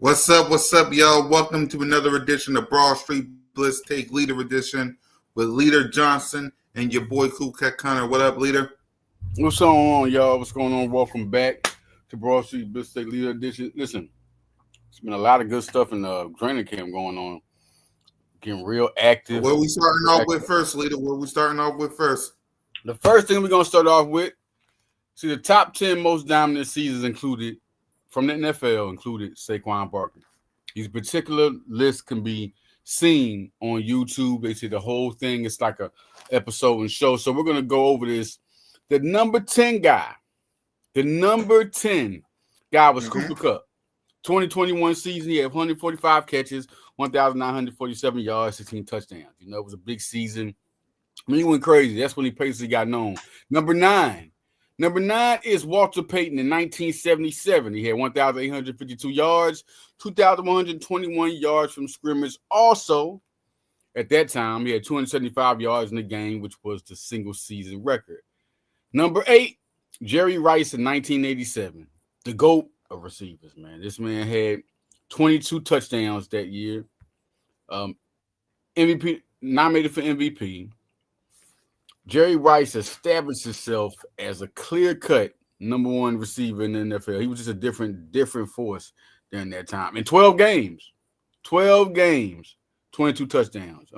What's up, y'all? Welcome to another edition of Broad Street Blitz Take Leader Edition with Leader Johnson and your boy Cool Cat Connor. What up, Leader? What's on, y'all? What's going on? Welcome back to Broad Street Blitz Take Leader Edition. Listen, it's been a lot of good stuff in the training camp going on. Getting real active. Where we starting off with first, Leader? Where we starting off with first? The first thing we're going to start off with, see, the top 10 most dominant seasons included, from the NFL, included Saquon Barkley. These particular lists can be seen on YouTube. They say the whole thing is like a episode and show. So we're going to go over this. The number 10 guy was Cooper Kupp. 2021 season, he had 145 catches, 1,947 yards, 16 touchdowns. You know, it was a big season. I mean, he went crazy. That's when he basically got known. Number nine is Walter Payton in 1977. He had 1,852 yards, 2,121 yards from scrimmage. Also, at that time, he had 275 yards in the game, which was the single season record. Number 8, Jerry Rice in 1987. The GOAT of receivers, man. This man had 22 touchdowns that year. MVP, nominated for MVP. Jerry Rice established himself as a clear-cut number one receiver in the NFL. He was just a different force during that time. In 12 games, 22 touchdowns.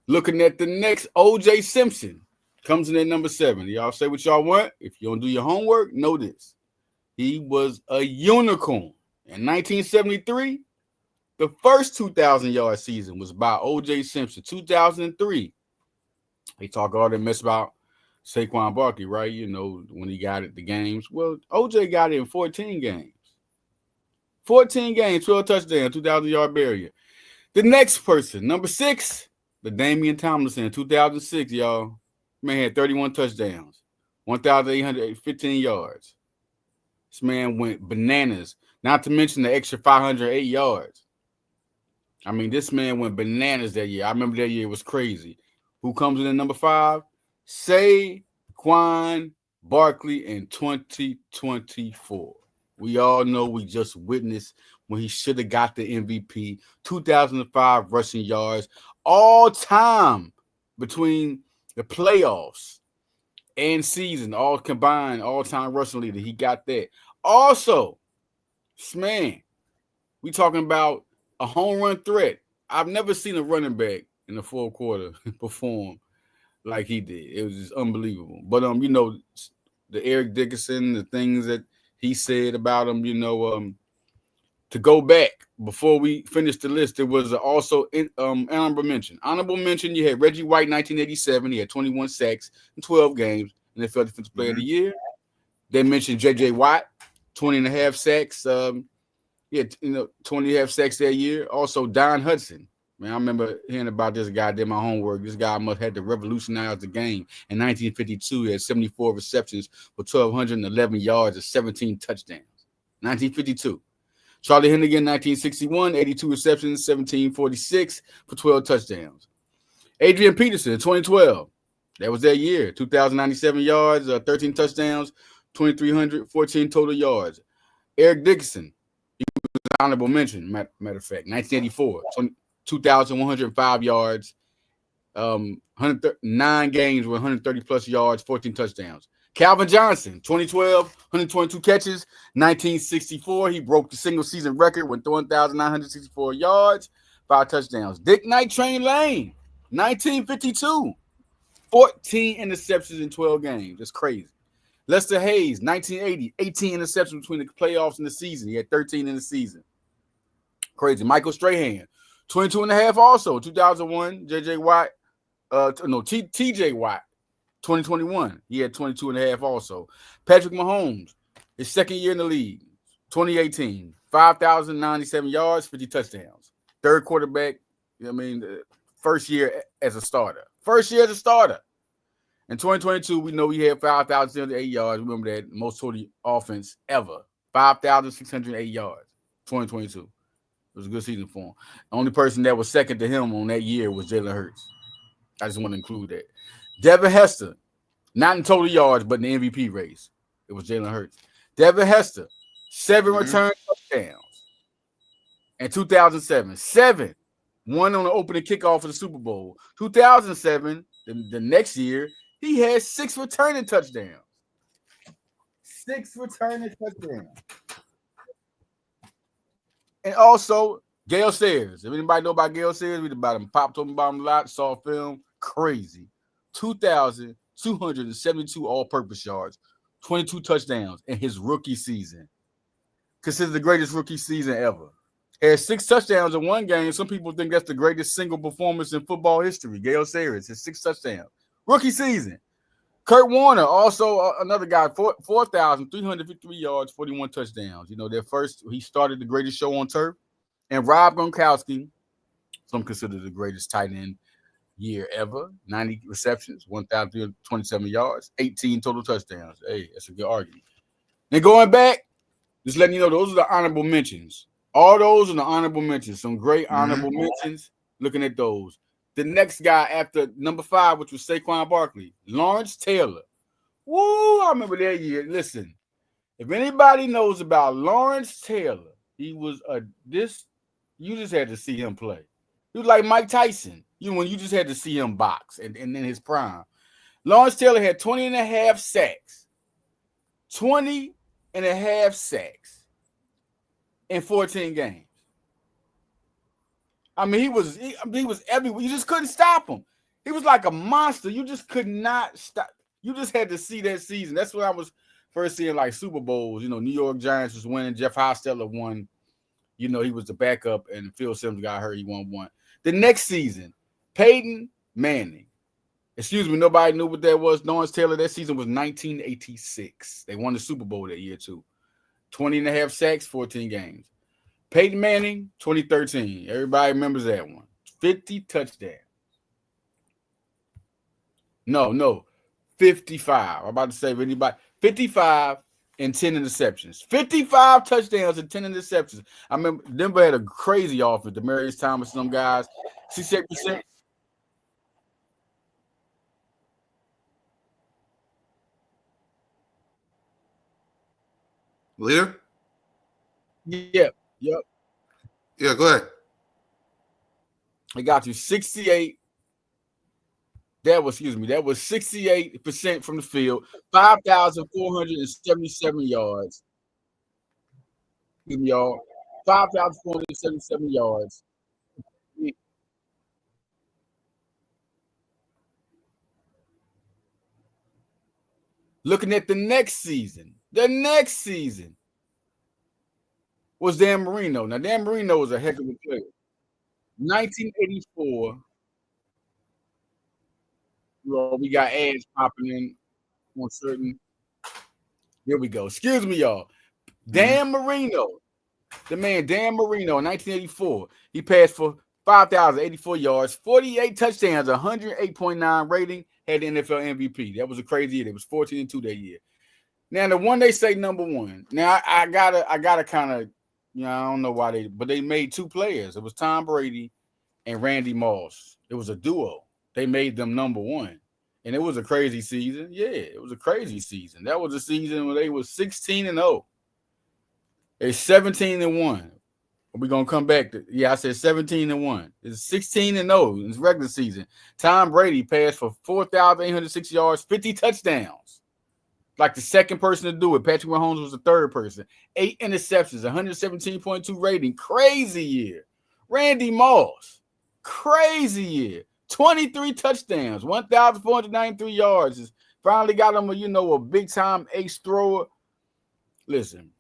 Looking at the next, O.J. Simpson comes in at number 7. Y'all say what y'all want. If you don't do your homework, know this. He was a unicorn. In 1973, the first 2,000-yard season was by O.J. Simpson. 2003. They talk all that mess about Saquon Barkley, right? You know, when he got it, the games. Well, OJ got it in 14 games. 14 games, 12 touchdowns, 2,000-yard barrier. The next person, number 6, the Damian Tomlinson in 2006, y'all. Man had 31 touchdowns, 1,815 yards. This man went bananas, not to mention the extra 508 yards. I mean, this man went bananas that year. I remember that year. It was crazy. Who comes in at number 5? Saquon Barkley in 2024. We all know we just witnessed when he should have got the MVP. 2,005 rushing yards. All time between the playoffs and season, all combined, all-time rushing leader. He got that. Also, man, we talking about a home run threat. I've never seen a running back in the fourth quarter perform like he did. It was just unbelievable. But you know, the Eric Dickerson, the things that he said about him, you know, to go back before we finish the list, there was also honorable mention. Honorable mention, you had Reggie White, 1987. He had 21 sacks in 12 games, NFL Defensive Player of the Year. They mentioned J.J. Watt, 20 and a half sacks. He had 20 and a half sacks that year. Also, Don Hudson. Man, I remember hearing about this guy. I did my homework. This guy must have had to revolutionize the game. In 1952, he had 74 receptions for 1,211 yards and 17 touchdowns. 1952. Charlie Hennigan, 1961, 82 receptions, 1,746 for 12 touchdowns. Adrian Peterson, 2012. That was that year. 2,097 yards, 13 touchdowns, 2,314 total yards. Eric Dickerson, he was an honorable mention, matter of fact, 1984. 2,105 yards, 109 games with 130-plus yards, 14 touchdowns. Calvin Johnson, 2012, 122 catches. 1964, he broke the single-season record with 1,964 yards, 5 touchdowns. Dick Night Train Lane, 1952, 14 interceptions in 12 games. That's crazy. Lester Hayes, 1980, 18 interceptions between the playoffs and the season. He had 13 in the season. Crazy. Michael Strahan, 22 and a half also. 2001, TJ Watt, 2021. He had 22 and a half also. Patrick Mahomes, his second year in the league, 2018, 5,097 yards, 50 touchdowns. Third quarterback, you know what I mean, first year as a starter. In 2022, we know he had 5,608 yards. Remember that, most total offense ever. 5,608 yards, 2022. It was a good season for him. The only person that was second to him on that year was Jalen Hurts. I just want to include that. Devin Hester, not in total yards, but in the MVP race. It was Jalen Hurts. Devin Hester, 7 return touchdowns. And 2007, 7. One on the opening kickoff of the Super Bowl. 2007, the next year, he had 6 returning touchdowns. 6 returning touchdowns. And also, Gale Sayers. If anybody know about Gale Sayers, read about him. Popped on the bottom a lot, saw film. Crazy. 2,272 all-purpose yards, 22 touchdowns in his rookie season. Considered the greatest rookie season ever. Had 6 touchdowns in one game. Some people think that's the greatest single performance in football history. Gale Sayers has 6 touchdowns. Rookie season. Kurt Warner, also another guy, 4,353 yards, 41 touchdowns. You know, he started the greatest show on turf. And Rob Gronkowski, some consider the greatest tight end year ever. 90 receptions, 1,327 yards, 18 total touchdowns. Hey, that's a good argument. Then going back, just letting you know, those are the honorable mentions. All those are the honorable mentions. Some great honorable mentions. Looking at those. The next guy after number 5, which was Saquon Barkley, Lawrence Taylor. Woo, I remember that year. Listen, if anybody knows about Lawrence Taylor, he was you just had to see him play. He was like Mike Tyson. When you just had to see him box and in his prime. Lawrence Taylor had 20 and a half sacks. 20 and a half sacks in 14 games. I mean, he was everywhere. You just couldn't stop him. He was like a monster. You just could not stop. You just had to see that season. That's when I was first seeing like Super Bowls. You know, New York Giants was winning. Jeff Hostetler won. You know, he was the backup, and Phil Simms got hurt. He won one. The next season, Peyton Manning. Excuse me, nobody knew what that was. Lawrence Taylor, that season was 1986. They won the Super Bowl that year, too. 20 and a half sacks, 14 games. Peyton Manning, 2013. Everybody remembers that one. 50 touchdowns. No. 55. I'm about to say, anybody. 55 and 10 interceptions. 55 touchdowns and 10 interceptions. I remember Denver had a crazy offense. Demaryius Thomas, some guys. 68%. Leader? Yep. Yeah, go ahead. I got you 68. That was 68% from the field, 5,477 yards. Excuse me, y'all. 5,477 yards. Looking at the next season was Dan Marino. Now, Dan Marino was a heck of a player. 1984. Well, we got ads popping in on certain. Here we go. Excuse me, y'all. Dan Marino. The man, Dan Marino, in 1984. He passed for 5,084 yards, 48 touchdowns, 108.9 rating, had the NFL MVP. That was a crazy year. They was 14-2 that year. Now, the one they say number 1. Now, I gotta kind of, I don't know why but they made 2 players. It was Tom Brady and Randy Moss. It was a duo. They made them number 1. And it was a crazy season. Yeah, it was a crazy season. That was a season where they was 16-0. They're 17-1. We're gonna come back to I said 17-1. It's 16-0 in the regular season. Tom Brady passed for 4,806 yards, 50 touchdowns. Like the second person to do it. Patrick Mahomes was the third person. 8 interceptions, 117.2 rating. Crazy year. Randy Moss, crazy year. 23 touchdowns, 1,493 yards. Finally got him a big-time ace thrower. Listen,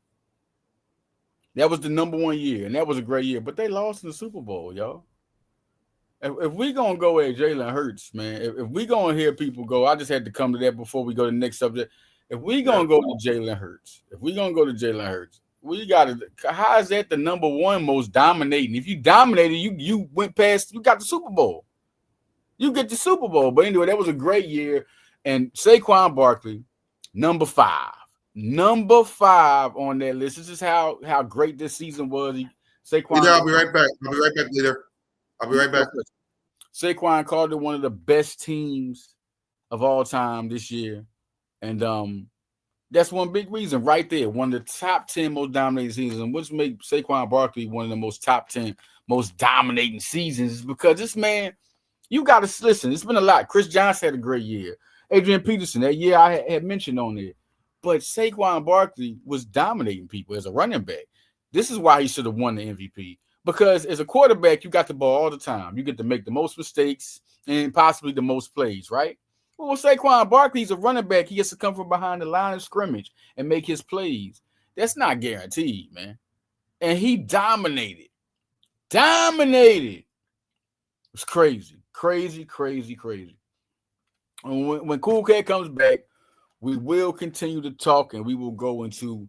that was the number 1 year, and that was a great year. But they lost in the Super Bowl, y'all. If we going to go at Jalen Hurts, man, if we going to hear people go, I just had to come to that before we go to the next subject. If we going to go to Jalen Hurts, we got to – how is that the number 1 most dominating? If you dominated, you went past – you got the Super Bowl. You get the Super Bowl. But anyway, that was a great year. And Saquon Barkley, number 5. Number 5 on that list. This is how great this season was. Saquon. Leader, I'll be right back. Leader. I'll be right back. Saquon called it one of the best teams of all time this year. And That's one big reason right there. One of the top 10 most dominating seasons, which makes Saquon Barkley one of the most top 10 most dominating seasons, is because this man, you got to listen. It's been a lot. Chris Johnson had a great year. Adrian Peterson, that year I had mentioned on there. But Saquon Barkley was dominating people as a running back. This is why he should have won the MVP. Because as a quarterback, you got the ball all the time. You get to make the most mistakes and possibly the most plays, right? Well, Saquon Barkley's a running back. He has to come from behind the line of scrimmage and make his plays. That's not guaranteed, man. And he dominated. Dominated. It was crazy. Crazy. And when Cool Cat comes back, we will continue to talk and we will go into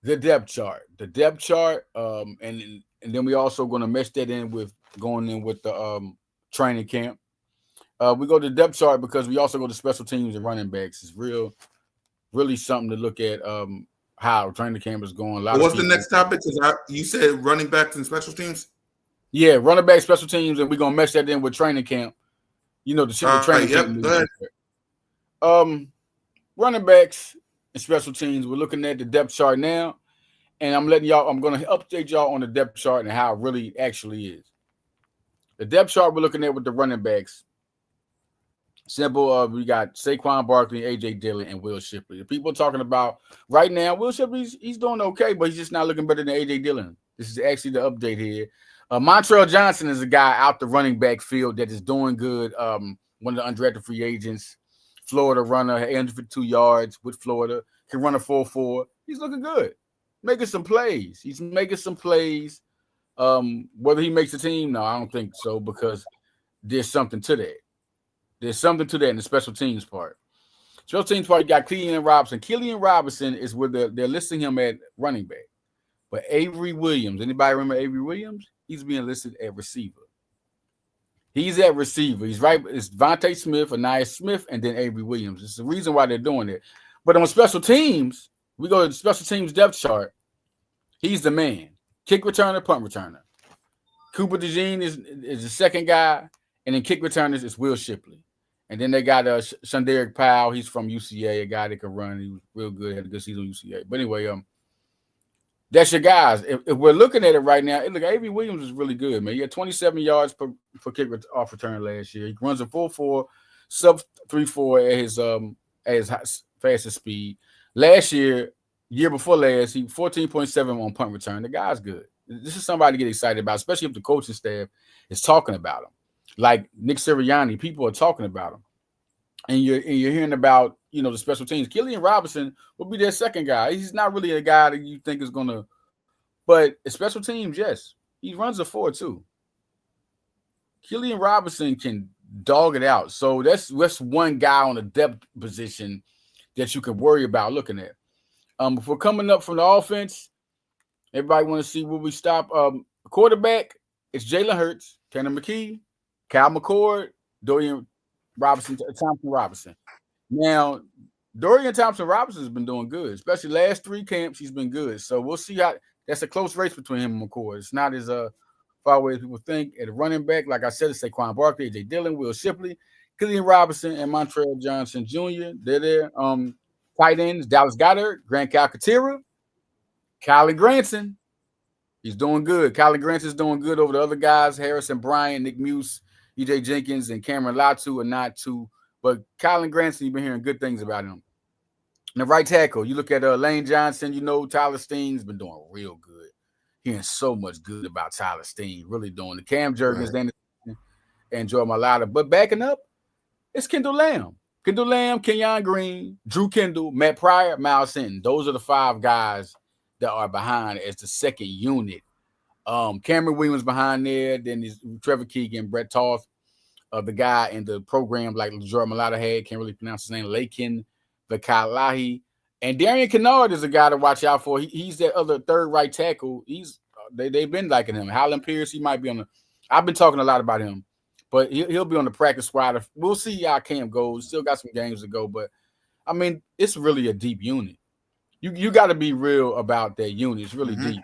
the depth chart. And then we also going to mesh that in with going in with the training camp. We go to the depth chart because we also go to special teams and running backs. It's really something to look at how training camp is going. What's the next topic? You said running backs and special teams? Yeah, running back, special teams, and we're going to mesh that in with training camp. You know, the shit with training camp. Go ahead. Running backs and special teams, we're looking at the depth chart now. And I'm going to update y'all on the depth chart and how it really actually is. The depth chart we're looking at with the running backs. Simple. We got Saquon Barkley, AJ Dillon, and Will Shipley. The people talking about right now, Will Shipley, he's doing okay, but he's just not looking better than AJ Dillon. This is actually the update here. Montrell Johnson is a guy out the running back field that is doing good. One of the undrafted free agents, Florida runner, 852 yards with Florida, can run a 4.4. He's looking good, making some plays. He's making some plays. Whether he makes the team, no, I don't think so, because there's something to that. There's something to that in the special teams part. Special teams part, you got Killian Robinson. Killian Robinson is where they're listing him at running back. But Avery Williams, anybody remember Avery Williams? He's being listed at receiver. He's at receiver. He's right. It's Devontae Smith, Anais Smith, and then Avery Williams. It's the reason why they're doing it. But on special teams, we go to the special teams depth chart. He's the man. Kick returner, punt returner. Cooper DeJean is the second guy, and then kick returners is Will Shipley. And then they got Shunderick Powell. He's from UCA, a guy that can run. He was real good, had a good season on UCA. But anyway, that's your guys. If we're looking at it right now, look, Avery Williams is really good, man. He had 27 yards per kick off return last year. He runs a 4.4, sub 3.4 at his fastest speed. Last year before last, he 14.7 on punt return. The guy's good. This is somebody to get excited about, especially if the coaching staff is talking about him. Like Nick Sirianni, people are talking about him. And you're hearing about, the special teams. Killian Robinson will be their second guy. He's not really a guy that you think is going to, but special teams, yes. He runs a 4 too. Killian Robinson can dog it out. So that's one guy on the depth position that you can worry about looking at. If we're coming up from the offense, everybody want to see where we stop. Quarterback, it's Jalen Hurts, Tanner McKee, Kyle McCord, Dorian Thompson Robinson. Now, Dorian Thompson Robinson has been doing good, especially last 3 camps. He's been good. So we'll see how that's a close race between him and McCord. It's not as far away as people think. At a running back, like I said, it's Saquon Barkley, AJ Dillon, Will Shipley, Killian Robinson, and Montrell Johnson Jr. They're there. Tight ends, Dallas Goedert, Grant Calcaterra, Kylie Granson. He's doing good. Kylie Granson's doing good over the other guys, Harrison Bryant, Nick Muse, EJ Jenkins, and Cameron Latu are not too. But Kylie Granson, you've been hearing good things about him. And the right tackle, you look at Lane Johnson, Tyler Steen's been doing real good. Hearing so much good about Tyler Steen, really doing the Cam Jurgens, right. And Joe Malata. But backing up, it's Kendall Lamb. Kendall Lamb, Kenyon Green, Drew Kendall, Matt Pryor, Miles Hinton. Those are the 5 guys that are behind as the second unit. Cameron Williams behind there. Then there's Trevor Keegan, Brett Toth, the guy in the program like Joe Malata had. Can't really pronounce his name. Lakin Vakalahi. And Darian Kennard is a guy to watch out for. He's that other third right tackle. They've been liking him. Howland Pierce, he might be on the. I've been talking a lot about him, but he'll be on the practice squad. We'll see how camp goes. Still got some games to go, but I mean, it's really a deep unit. You got to be real about that unit. It's really deep.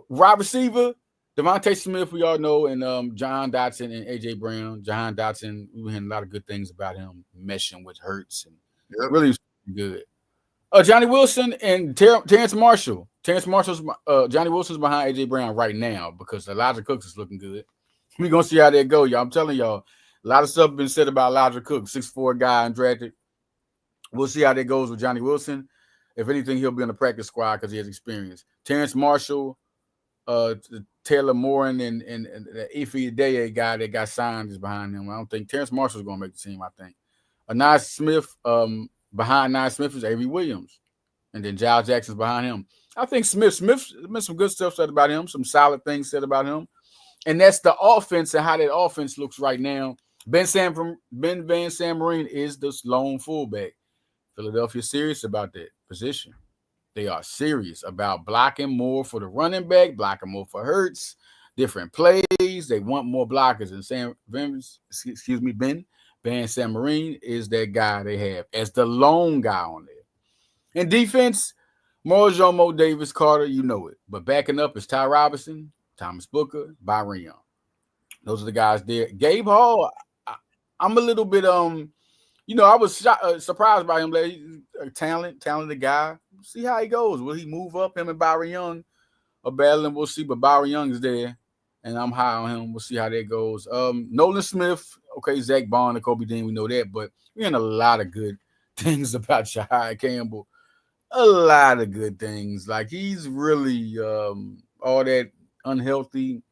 Wide receiver, Devontae Smith, we all know, and John Dotson and AJ Brown. John Dotson, we heard a lot of good things about him meshing with Hurts and really good. Johnny Wilson and Terrence Marshall. Johnny Wilson's behind AJ Brown right now because Elijah Cooks is looking good. We're gonna see how that go, y'all. I'm telling y'all, a lot of stuff been said about Elijah Cooks, 6'4" guy undrafted. We'll see how that goes with Johnny Wilson. If anything, he'll be on the practice squad because he has experience. Terrence Marshall, Taylor Morin, and the Ife Day guy that got signed is behind him. I don't think Terrence Marshall's going to make the team. I think Nas Smith, behind Nas Smith is Avery Williams, and then Giles Jackson's behind him. I think Smith's been some good stuff said about him, some solid things said about him, and that's the offense and how that offense looks right now. Ben Van Sam Marine is the lone fullback. Philadelphia serious about that position. They are serious about blocking more for the running back, blocking more for Hurts, different plays. They want more blockers. And Ben Van Sam Marine is that guy they have as the lone guy on there. In defense, Mojomo, Davis, Carter, you know it. But backing up is Ty Robinson, Thomas Booker, Byron Young. Those are the guys there. Gabe Hall, I'm a little bit I was surprised by him. He's a talented guy. See how he goes. Will he move up? Him and Byron Young are battling. We'll see. But Byron Young is there, and I'm high on him. We'll see how that goes. Nolan Smith, okay, Zach Bond and Kobe Dean, we know that. But we're hearing a lot of good things about Jahai Campbell. A lot of good things. Like he's really all that unhealthy.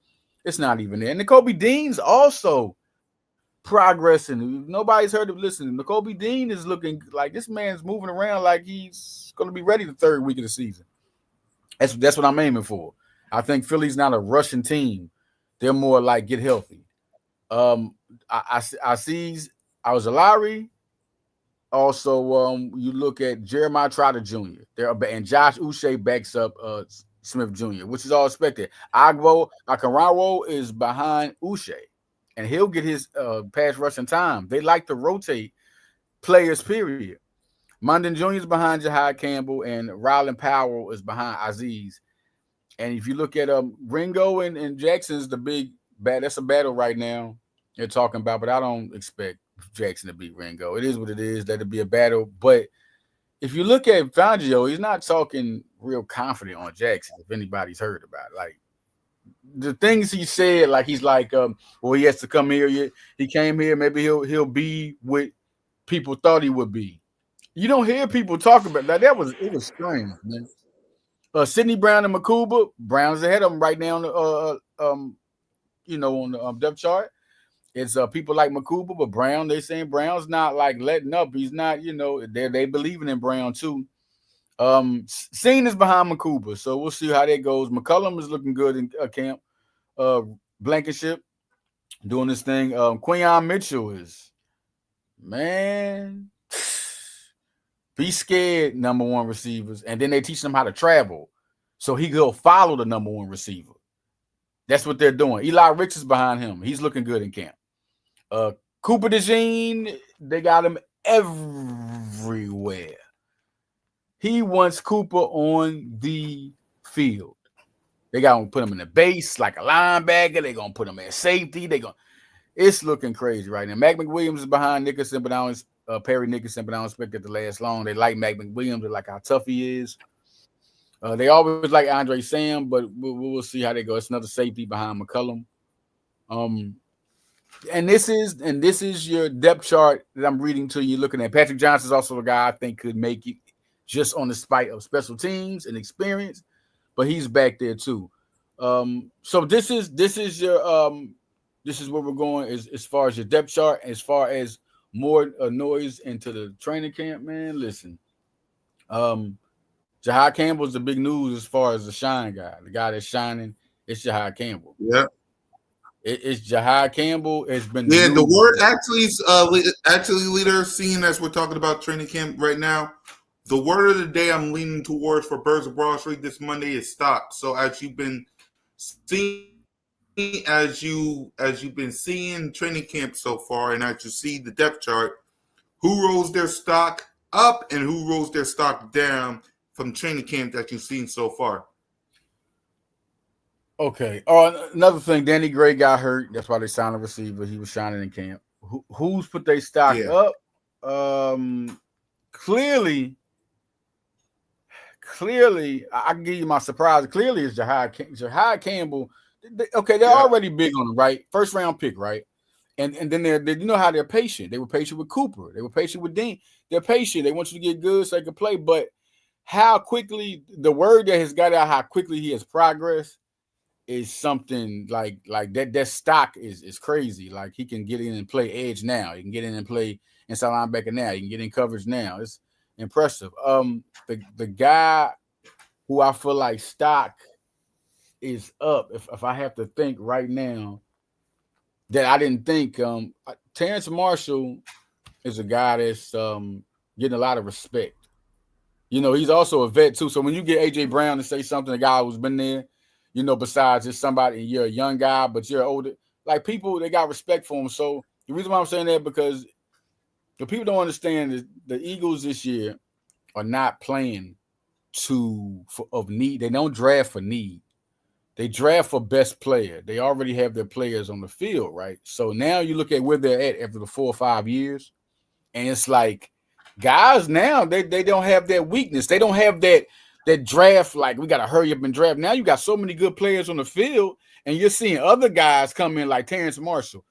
It's not even there. And the Kobe Dean's also progressing. Nobody's heard of listening. Kobe Dean is looking like this man's moving around like he's going to be ready the third week of the season. That's what I'm aiming for. I think Philly's not a rushing team. They're more like get healthy. I see Lowry. Also, you look at Jeremiah Trotter Jr. And Josh Uche backs up Smith Jr., which is all expected. Akanrawo is behind Uche, and he'll get his pass rushing time. They like to rotate players, period. Mondon Jr. is behind Jahai Campbell, and Ryland Powell is behind Aziz. And if you look at Ringo and Jackson's the big bat. That's a battle right now they're talking about, but I don't expect Jackson to beat Ringo. It is what it is. That'll be a battle. But if you look at Fangio, he's not talking real confident on Jackson, if anybody's heard about it. Like the things he said, like he's like, well, he has to come here. He came here. Maybe he'll be what people thought he would be. You don't hear people talk about that. It was strange, man. Sidney Brown and Makuba. Brown's ahead of him right now on the depth chart. It's people like Makuba, but Brown, they saying Brown's not like letting up. He's not, they believing in Brown too. Scene is behind Makuba, so we'll see how that goes. McCullum is looking good in camp. Blankenship doing this thing. Quinyon Mitchell is, man, be scared, number one receivers. And then they teach them how to travel. So he'll follow the number one receiver. That's what they're doing. Eli Ricks is behind him. He's looking good in camp. Cooper DeJean, they got him everywhere. He wants Cooper on the field. They got to put him in the base like a linebacker. They're going to put him at safety. It's looking crazy right now. Mac McWilliams is behind Nickerson, but I don't Perry Nickerson, but I don't expect it to last long. They like Mac McWilliams. They like how tough he is. They always like Andre Sam, but we'll see how they go. It's another safety behind McCullum. And this is your depth chart that I'm reading to you. Looking at Patrick Johnson is also a guy I think could make it just on the spite of special teams and experience, but he's back there too. So this is where we're going as far as your depth chart, as far as more noise into the training camp. Man, listen, Jahai Campbell's the big news as far as the shine guy, the guy that's shining. It's Jahai Campbell. Yeah. It's Jahai Campbell. It's been the word actually leader, seeing as we're talking about training camp right now, the word of the day I'm leaning towards for Birds of Broad Street this Monday is stock. So as you've been seeing, as you've been seeing training camp so far, and as you see the depth chart, who rolls their stock up and who rolls their stock down from training camp that you've seen so far? Okay. Another thing, Danny Gray got hurt. That's why they signed a receiver. He was shining in camp. Who's put their stock up? Clearly, clearly, I can give you my surprise. Clearly, it's Jahad Campbell. Okay, they're Yeah. already big on him, right? First round pick, right? And then they you know how they're patient. They were patient with Cooper. They were patient with Dean. They're patient. They want you to get good so they can play. But how quickly the word that has got out, how quickly he has progressed is something like that. That stock is crazy. Like he can get in and play edge now. He can get in and play inside linebacker now. He can get in coverage now. It's impressive. The guy who I feel like stock is up. If I have to think right now that I didn't think, Terrence Marshall is a guy that's getting a lot of respect. You know, he's also a vet too. So when you get AJ Brown to say something, a guy who's been there, you know, besides just somebody, you're a young guy, but you're older, like people, they got respect for him. So the reason why I'm saying that, because the people don't understand is the Eagles this year are not playing of need. They don't draft for need. They draft for best player. They already have their players on the field, right? So now you look at where they're at after the 4 or 5 years, and it's like guys now they don't have that weakness. They don't have that draft, like we got to hurry up and draft. Now you got so many good players on the field, and you're seeing other guys come in like Terrence Marshall.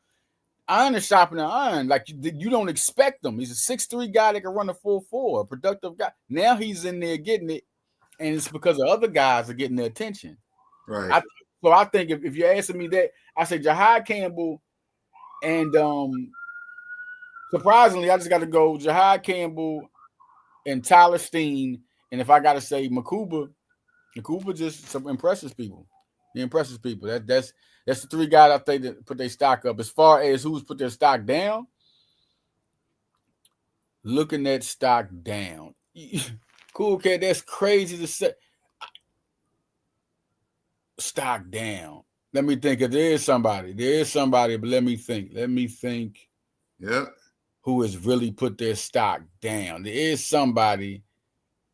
Iron is sharpening iron. Like you don't expect him. He's a 6'3" guy that can run a 4.4, a productive guy. Now he's in there getting it, and it's because the other guys are getting the attention. Right. So I think if you're asking me that, I say Jahad Campbell, and surprisingly, I just got to go Jahad Campbell and Tyler Steen, and if I got to say Makuba just impresses people. He impresses people. That's the three guys I think that put their stock up. As far as who's put their stock down, looking at stock down, cool cat. That's crazy to say. Stock down. Let me think. If there is somebody, but let me think. Yeah. Who has really put their stock down? There is somebody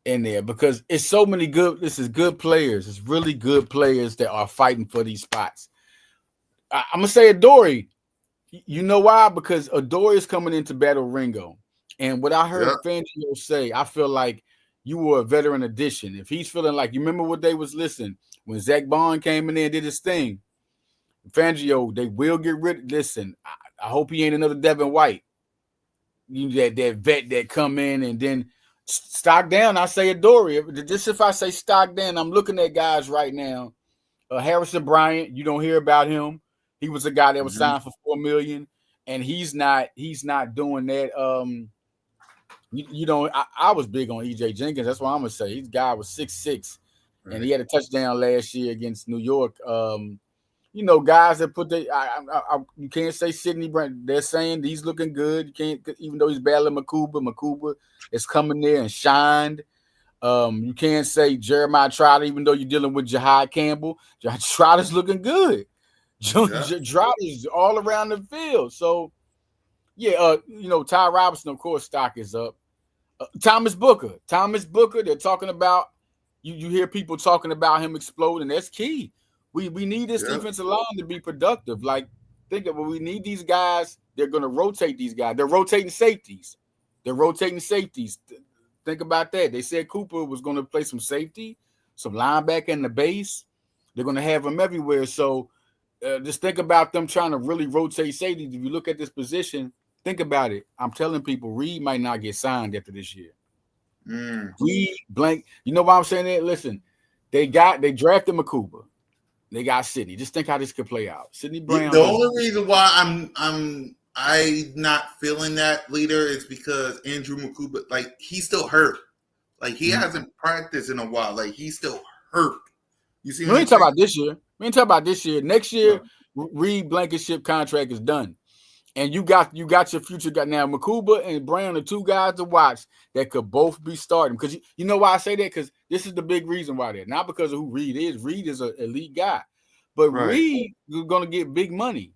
in there because it's so many good. This is good players. It's really good players that are fighting for these spots. I'm gonna say Adoree. You know why? Because Adoree is coming into battle Ringo, and what I heard Fangio say, I feel like you were a veteran addition. If he's feeling like, you remember what they was listening when Zach Bond came in there and did his thing. Fangio, they will get rid. Listen, I hope he ain't another Devin White. You that vet that come in and then stock down. I say Adoree. Just if I say stock down, I'm looking at guys right now. Harrison Bryant, you don't hear about him. He was a guy that was signed for $4 million, and he's not doing that. You know, I was big on EJ Jenkins. That's what I'm gonna say. This guy was 6'6", and he had a touchdown last year against New York. You know, guys that put you can't say Sidney Brand. They're saying he's looking good. You can't, even though he's battling Makuba. Makuba is coming there and shined. You can't say Jeremiah Trotter, even though you're dealing with Jahad Campbell. Trotter's looking good. Trotter's all around the field. So, yeah, you know, Ty Robinson, of course, stock is up. Thomas Booker, they're talking about, you hear people talking about him exploding. That's key. We need this defensive line to be productive. Like, think of it. We need these guys. They're going to rotate these guys. They're rotating safeties. Think about that. They said Cooper was going to play some safety, some linebacker in the base. They're going to have him everywhere. So just think about them trying to really rotate safeties. If you look at this position, think about it. I'm telling people, Reed might not get signed after this year. Reed, blank. You know why I'm saying that? Listen, they drafted Makuba. They got Sidney. Just think how this could play out. Sidney Brown. The only reason why I'm not feeling that, leader, is because Andrew Makuba, like, he's still hurt. Like, he hasn't practiced in a while. Like, he's still hurt. You see? We ain't talking about this year. Next year, Reed Blankenship contract is done. And you got your future guy now. Makuba and Brown are two guys to watch that could both be starting. Because you know why I say that? Because this is the big reason why they're not because of who Reed is. Reed is an elite guy, but Reed is going to get big money.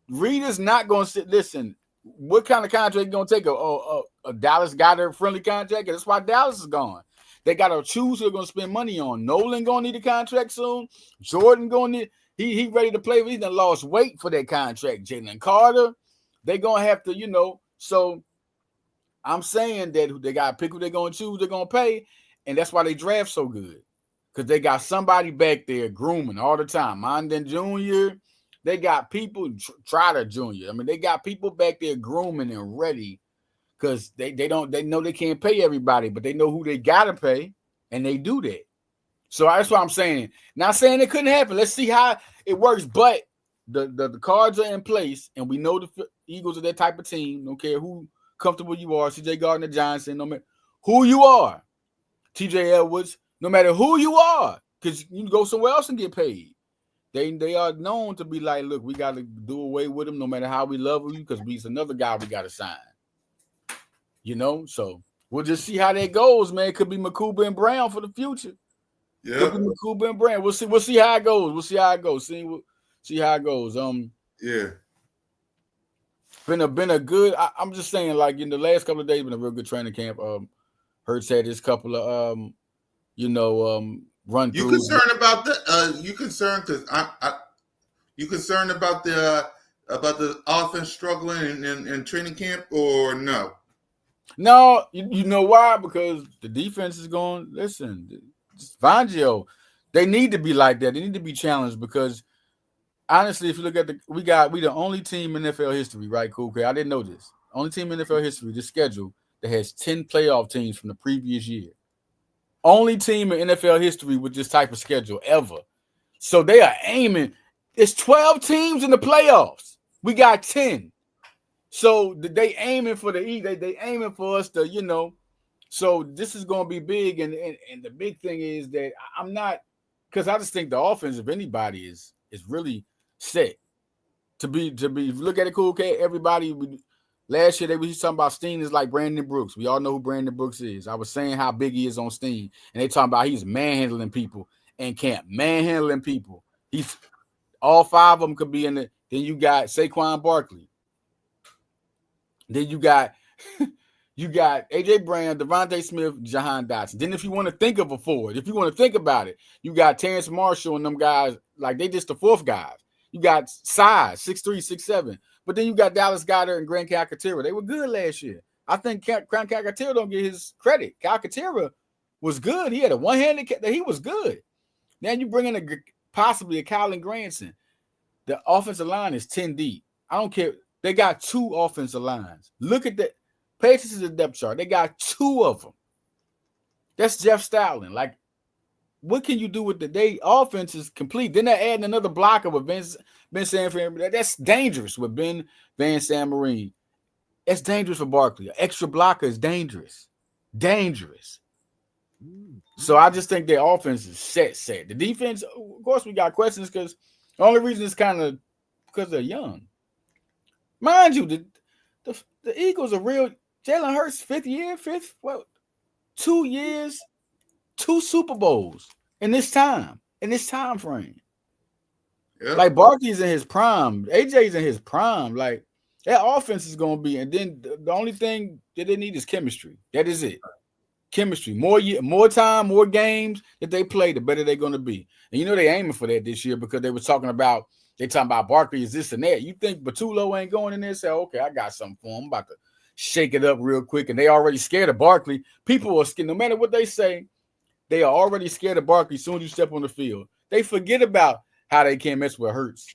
Reed is not going to sit. Listen, what kind of contract you going to take? A Dallas Goddard friendly contract? That's why Dallas is gone. They got to choose who they're going to spend money on. Nolan going to need a contract soon. Jordan going to need. He ready to play. He's done lost weight for that contract. Jalen Carter, they gonna have to, So I'm saying that they gotta pick who they're gonna choose. They're gonna pay, And that's why they draft so good. Because they got somebody back there grooming all the time. Mondon Jr., they got people, Trotter Jr. I mean, they got people back there grooming and ready because they know they can't pay everybody, but they know who they gotta pay, and they do that. So that's what I'm saying. Not saying it couldn't happen. Let's see how it works. But the cards are in place, and we know the Eagles are that type of team. Don't care who comfortable you are, C.J. Gardner-Johnson, no matter who you are, T.J. Edwards, no matter who you are, because you can go somewhere else and get paid. They are known to be like, look, we got to do away with them no matter how we love you because he's another guy we got to sign. So we'll just see how that goes, man. It could be Makuba and Brown for the future. Yeah. Could be Makuba and Brown. We'll see how it goes. See how it goes. Yeah. Been a good. I'm just saying, like in the last couple of days, been a real good training camp. Hurts had this couple of run through. You concerned about the you concerned because you concerned about the offense struggling in training camp or no? No, you know why? Because the defense is going. Listen, Fangio, they need to be like that. They need to be challenged because honestly, if you look at we the only team in NFL history, right? Cool. Okay, I didn't know this. Only team in NFL history, the schedule that has 10 playoff teams from the previous year. Only team in NFL history with this type of schedule ever. So they are aiming. It's 12 teams in the playoffs. We got 10. So they aiming for they aiming for us to, So this is going to be big, and the big thing is that I'm not, because I just think the offense, if anybody, is really set to be. If you look at it, cool, okay. Everybody last year they was talking about Steen is like Brandon Brooks. We all know who Brandon Brooks is. I was saying how big he is on Steen, and they talking about he's manhandling people in camp, manhandling people. He's all 5 of them could be in it. Then you got Saquon Barkley. Then you got AJ Brown, Devontae Smith, Jahan Dotson. Then if you want to think of a forward, if you want to think about it, you got Terrence Marshall and them guys, like they just the fourth guys. You got size, 6'3", 6'7". But then you got Dallas Goedert and Grant Calcaterra. They were good last year. I think Grant Calcaterra don't get his credit. Calcaterra was good. He had a one-handed – he was good. Now you bring in possibly a Kylan Granson. The offensive line is 10 deep. I don't care. They got 2 offensive lines. Look at that. Pay attention to the depth chart. They got 2 of them. That's Jeff Stoutland. Like, what can you do with the offense is complete? Then they're adding another blocker with Ben Sanford. That's dangerous with Ben Van Samarine. That's dangerous for Barkley. An extra blocker is dangerous. Dangerous. So I just think their offense is set. The defense, of course, we got questions because the only reason is kind of because they're young. Mind you, the Eagles are real. Jalen Hurts, 2 years, 2 Super Bowls in this time frame. Yep. Like Barkley's in his prime, AJ's in his prime. Like that offense is going to be, and then the only thing that they need is chemistry. That is it. Chemistry. More time, more games that they play, the better they're going to be. And they're aiming for that this year because they were talking about Barkley is this and that. You think Batulo ain't going in there and say, okay, I got something for him. I'm about to shake it up real quick. And they already scared of Barkley. People are scared. No matter what they say, they are already scared of Barkley as soon as you step on the field. They forget about how they can't mess with Hurts.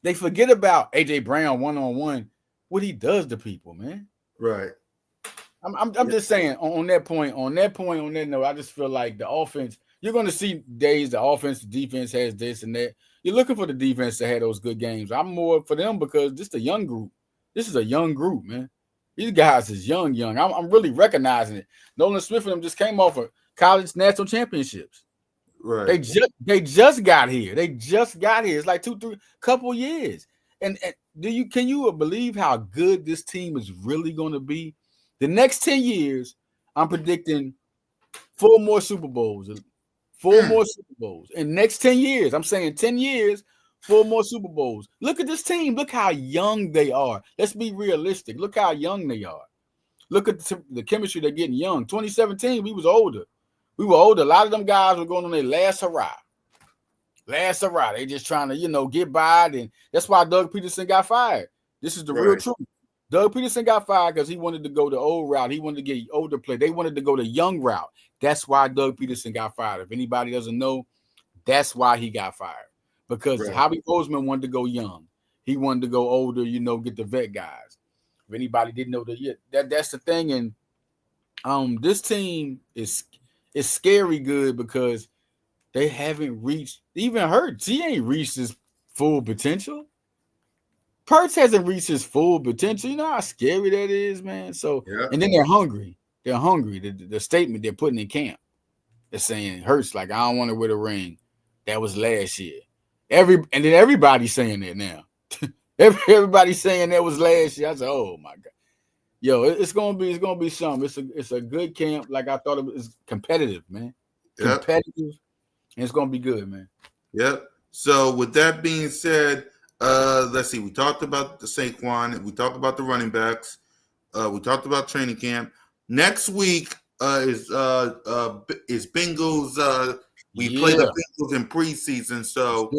They forget about A.J. Brown one-on-one, what he does to people, man. Right. I'm just saying on that note, I just feel like the offense, you're going to see days the offense, the defense has this and that. You're looking for the defense to have those good games. I'm more for them because this is a young group. This is a young group, man. These guys is young. I'm really recognizing it. Nolan Smith and them just came off of college national championships. Right. They just got here. It's like 2-3 couple years. And can you believe how good this team is really going to be? The next 10 years, I'm predicting 4 more Super Bowls. 4 more Super Bowls. In next 10 years, I'm saying 10 years, 4 more Super Bowls. Look at this team. Look how young they are. Let's be realistic. Look how young they are. Look at the chemistry. They're getting young. 2017, we were older. A lot of them guys were going on their last hurrah. They just trying to, get by. And that's why Doug Peterson got fired. This is the real truth. Doug Peterson got fired because he wanted to go the old route. He wanted to get older play. They wanted to go the young route. That's why Doug Peterson got fired. If anybody doesn't know, that's why he got fired. Because Right. Howie Roseman wanted to go young. He wanted to go older, get the vet guys. If anybody didn't know that's the thing. And this team is scary good because they haven't reached, even Hurts. He ain't reached his full potential. Perks hasn't reached his full potential. You know how scary that is, man. So, Yeah. and then they're hungry. They're hungry. The statement they're putting in camp, they're saying Hurts like, I don't want to wear the ring. That was last year. And then everybody's saying that now. Everybody's saying that was last year. I said, oh my god, yo, it's gonna be something. It's a good camp. Like I thought it was competitive, man. Yep. Competitive, and it's gonna be good, man. Yep. So with that being said, let's see. We talked about the Saquon. We talked about the running backs. We talked about training camp. Next week is Bengals. We play the Bengals in preseason. So,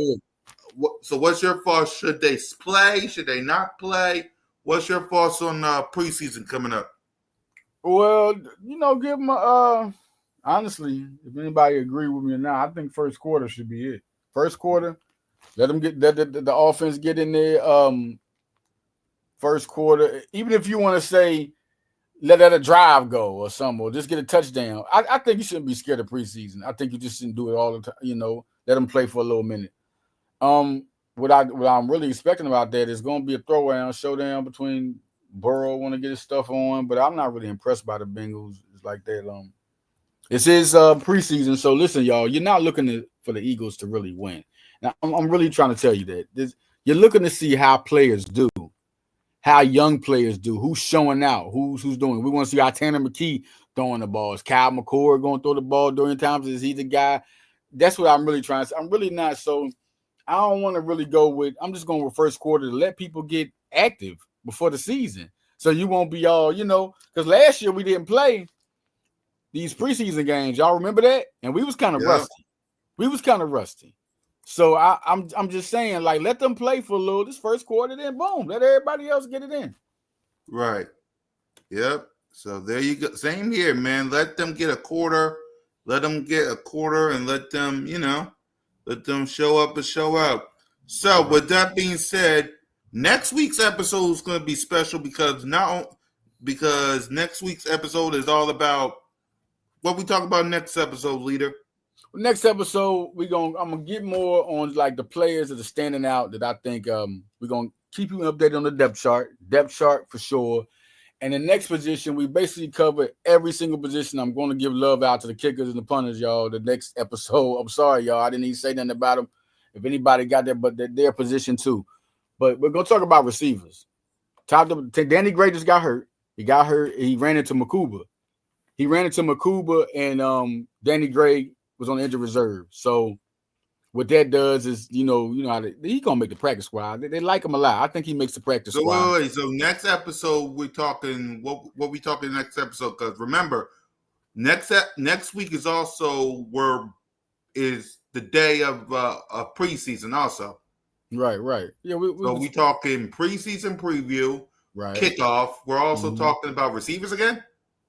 what's your thoughts? Should they play? Should they not play? What's your thoughts on preseason coming up? Well, give them honestly, if anybody agree with me or not, I think first quarter should be it. First quarter, let them get the offense get in there. First quarter, even if you want to say let a drive go or something, or just get a touchdown. I think you shouldn't be scared of preseason. I think you just shouldn't do it all the time. Let them play for a little minute. What I'm really expecting about that is going to be a throwdown showdown between Burrow want to get his stuff on, but I'm not really impressed by the Bengals. It's like that. This is preseason, so listen, y'all. You're not looking for the Eagles to really win. Now, I'm really trying to tell you that you're looking to see how players do, how young players do, who's showing out, who's doing. We want to see how Tanner McKee throwing the ball. Is Kyle McCord going to throw the ball during times? Is he the guy? That's what I'm really trying to say. I'm really not so. I don't want to really go with. I'm just going with first quarter to let people get active before the season, so you won't be all because last year we didn't play these preseason games. Y'all remember that? And we was kind of rusty. We was kind of rusty. So I'm just saying, like, let them play for a little this first quarter, then boom, let everybody else get it in. Right. Yep. So there you go. Same here, man. Let them get a quarter. Let them get a quarter and let them, let them show up and show out. So with that being said, next week's episode is going to be special because next week's episode is all about what we talk about next episode, leader. Next episode, I'm gonna get more on like the players that are standing out that I think we're gonna keep you updated on the depth chart for sure. And the next position, we basically cover every single position. I'm going to give love out to the kickers and the punters, y'all. The next episode, I'm sorry, y'all, I didn't even say nothing about them. If anybody got that, but their position too. But we're gonna talk about receivers. Danny Gray just got hurt. He got hurt. He ran into Makuba. And Danny Gray was on the injured reserve. So what that does is, how he gonna make the practice squad. They like him a lot. I think he makes the practice squad. Wait. So next episode, we're talking what we talking next episode? Because remember, next week is also is the day of preseason also. Right. Yeah, we talking preseason preview, right? Kickoff. We're also talking about receivers again.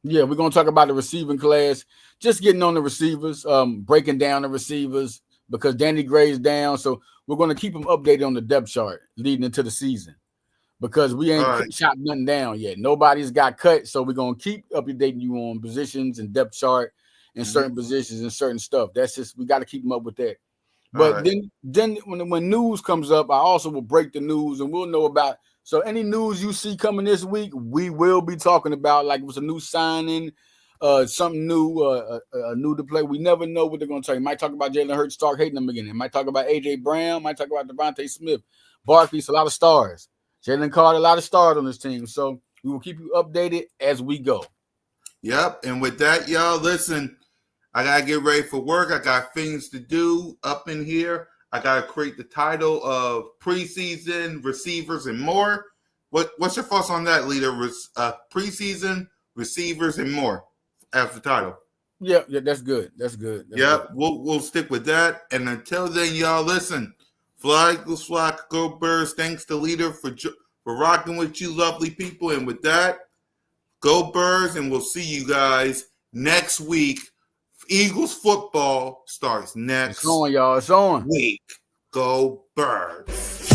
Yeah, we're gonna talk about the receiving class, just getting on the receivers, breaking down the receivers because Danny Gray's down. So we're gonna keep them updated on the depth chart leading into the season because we ain't shot nothing down yet. Nobody's got cut, so we're gonna keep updating you on positions and depth chart and certain positions and certain stuff. That's just we got to keep them up with that. But then when news comes up, I also will break the news and we'll know about. So any news you see coming this week, we will be talking about. Like it was a new signing, something new, new to play. We never know what they're going to tell you. Might talk about Jalen Hurts, start hating them again. They might talk about AJ Brown. Might talk about Devontae Smith, Barkley. A lot of stars. Jalen Carter, a lot of stars on this team. So we will keep you updated as we go. Yep. And with that, y'all, listen. I got to get ready for work. I got things to do up in here. I got to create the title of preseason, receivers, and more. What's your thoughts on that, leader? Preseason, receivers, and more as the title. Yeah, that's good. That's good. We'll stick with that. And until then, y'all, listen. Fly, Eagles, fly, go Birds. Thanks to leader for rocking with you lovely people. And with that, go Birds, and we'll see you guys next week. Eagles football starts next It's on, y'all. It's on. week. Go Birds.